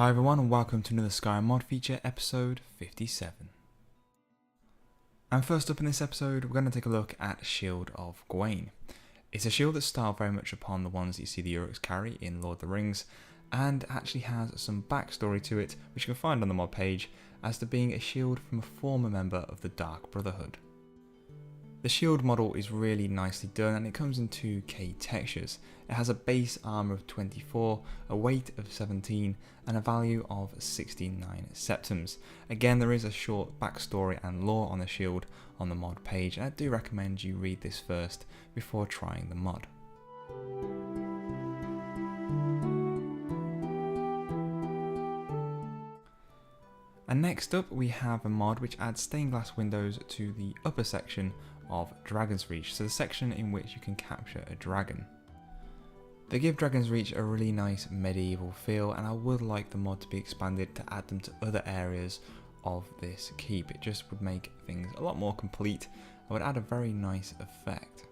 Hi everyone and welcome to another Skyrim mod feature, episode 57. And first up in this episode, we're going to take a look at Shield of Gwaine. It's a shield that's styled very much upon the ones that you see the Uruks carry in Lord of the Rings, and actually has some backstory to it, which you can find on the mod page, as to being a shield from a former member of the Dark Brotherhood. The shield model is really nicely done and it comes in 2K textures. It has a base armor of 24, a weight of 17 and a value of 69 septums. Again, there is a short backstory and lore on the shield on the mod page, and I do recommend you read this first before trying the mod. And next up we have a mod which adds stained glass windows to the upper section of Dragon's Reach, so the section in which you can capture a dragon. They give Dragon's Reach a really nice medieval feel, and I would like the mod to be expanded to add them to other areas of this keep. It just would make things a lot more complete and would add a very nice effect.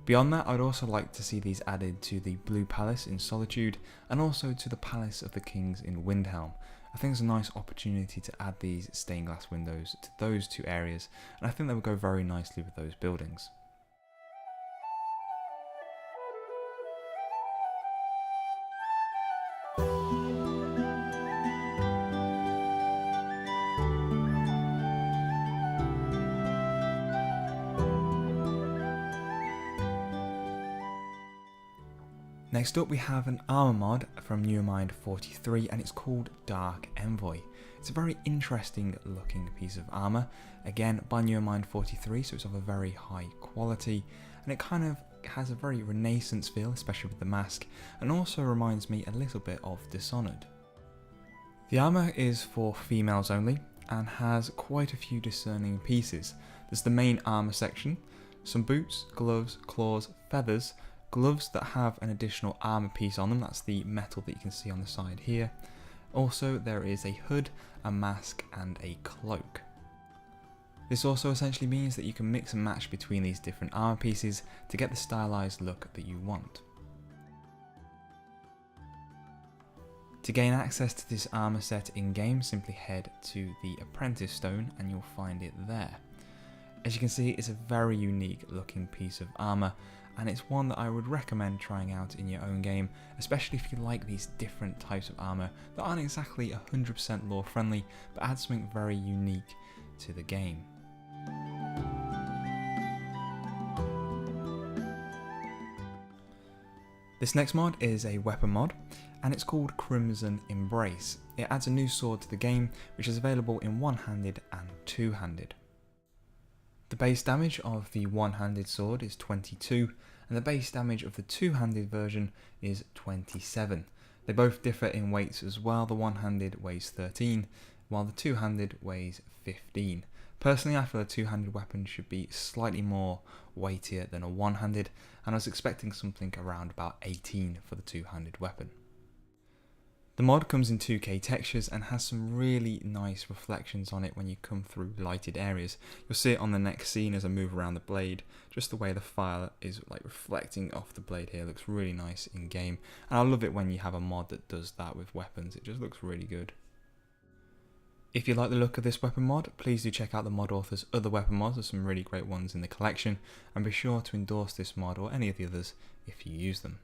Beyond that, I would also like to see these added to the Blue Palace in Solitude and also to the Palace of the Kings in Windhelm. I think it's a nice opportunity to add these stained glass windows to those two areas, and I think they would go very nicely with those buildings. Next up we have an armor mod from Nevermind 43 and it's called Dark Envoy. It's a very interesting looking piece of armor, again by Nevermind 43, so it's of a very high quality, and it kind of has a very Renaissance feel, especially with the mask, and also reminds me a little bit of Dishonored. The armor is for females only and has quite a few discerning pieces. There's the main armor section, some boots, gloves, claws, feathers, gloves that have an additional armor piece on them, that's the metal that you can see on the side here. Also there is a hood, a mask and a cloak. This also essentially means that you can mix and match between these different armor pieces to get the stylized look that you want. To gain access to this armor set in game, simply head to the Apprentice Stone and you'll find it there. As you can see, it's a very unique looking piece of armor, and it's one that I would recommend trying out in your own game, especially if you like these different types of armor that aren't exactly 100% lore friendly, but add something very unique to the game. This next mod is a weapon mod, and it's called Crimson Embrace. It adds a new sword to the game, which is available in one-handed and two-handed. The base damage of the one-handed sword is 22, and the base damage of the two-handed version is 27. They both differ in weights as well. The one-handed weighs 13, while the two-handed weighs 15. Personally, I feel a two-handed weapon should be slightly more weightier than a one-handed, and I was expecting something around about 18 for the two-handed weapon. The mod comes in 2K textures and has some really nice reflections on it when you come through lighted areas. You'll see it on the next scene as I move around the blade, just the way the fire is like reflecting off the blade here looks really nice in game, and I love it when you have a mod that does that with weapons. It just looks really good. If you like the look of this weapon mod, please do check out the mod author's other weapon mods. There's some really great ones in the collection, and be sure to endorse this mod or any of the others if you use them.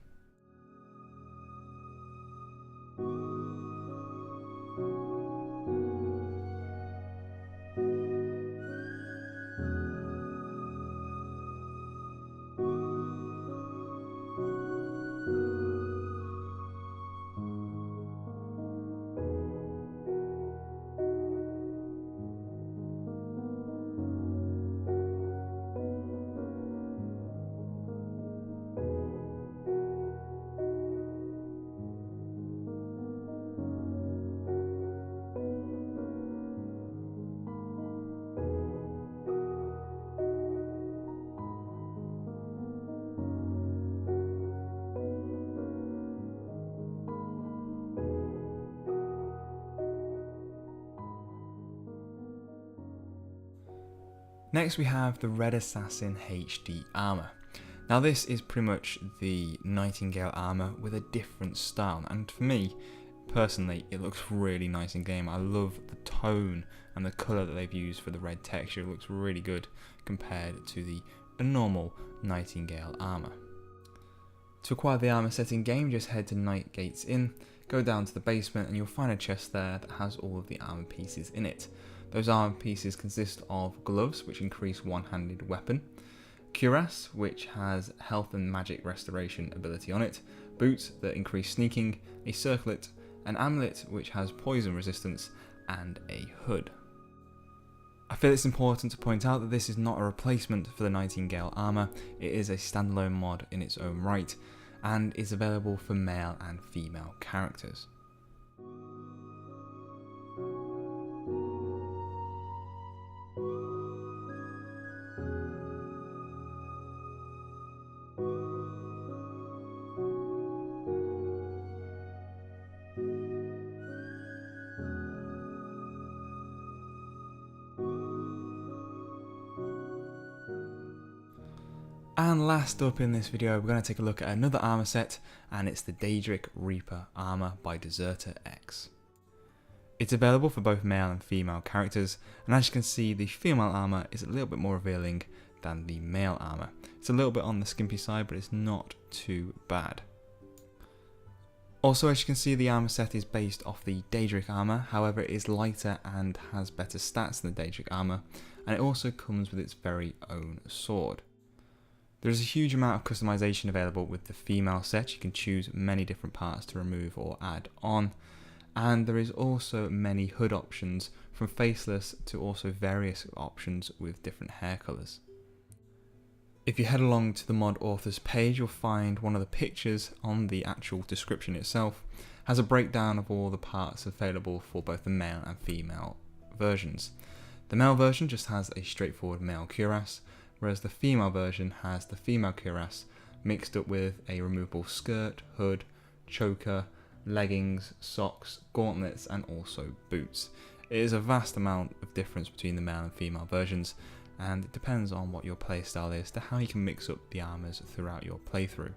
Next we have the Red Assassin HD armor. Now this is pretty much the Nightingale armor with a different style, and for me, Personally, it looks really nice in game. I love the tone and the colour that they've used for the red texture. It looks really good compared to the normal Nightingale armour. To acquire the armour set in game, just head to Nightgates Inn, go down to the basement and you'll find a chest there that has all of the armour pieces in it. Those armour pieces consist of gloves, which increase one-handed weapon, cuirass, which has health and magic restoration ability on it, boots that increase sneaking, a circlet, an amulet which has poison resistance, and a hood. I feel it's important to point out that this is not a replacement for the Nightingale armour. It is a standalone mod in its own right, and is available for male and female characters. And last up in this video, we're going to take a look at another armour set, and it's the Daedric Reaper armour by Deserter X. It's available for both male and female characters, and as you can see, the female armour is a little bit more revealing than the male armour. It's a little bit on the skimpy side, but it's not too bad. Also, as you can see, the armour set is based off the Daedric armour, however it is lighter and has better stats than the Daedric armour, and it also comes with its very own sword. There is a huge amount of customization available with the female set. You can choose many different parts to remove or add on, and there is also many hood options from faceless to also various options with different hair colours. If you head along to the mod author's page, you'll find one of the pictures on the actual description itself has a breakdown of all the parts available for both the male and female versions. The male version just has a straightforward male cuirass, whereas the female version has the female cuirass mixed up with a removable skirt, hood, choker, leggings, socks, gauntlets, and also boots. It is a vast amount of difference between the male and female versions, and it depends on what your playstyle is to how you can mix up the armours throughout your playthrough.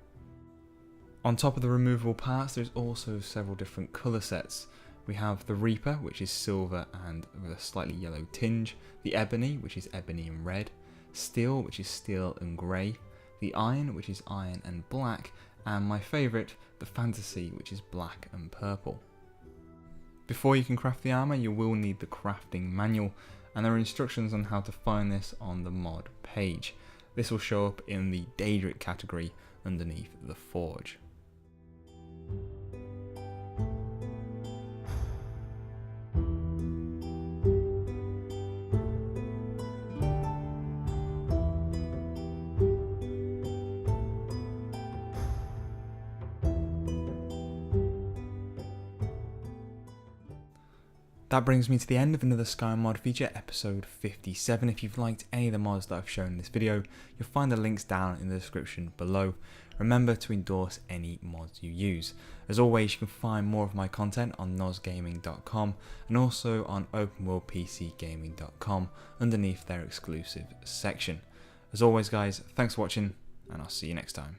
On top of the removable parts, there's also several different colour sets. We have the Reaper, which is silver and with a slightly yellow tinge, the Ebony, which is ebony and red, Steel, which is steel and grey, the Aiyen, which is iron and black, and my favourite, the Fantasy, which is black and purple. Before you can craft the armour, you will need the crafting manual, and there are instructions on how to find this on the mod page. This will show up in the Daedric category underneath the Forge. That brings me to the end of another Skyrim mod feature, episode 57. If you've liked any of the mods that I've shown in this video, you'll find the links down in the description below. Remember to endorse any mods you use. As always, you can find more of my content on nosgaming.com and also on openworldpcgaming.com underneath their exclusive section. As always guys, thanks for watching, and I'll see you next time.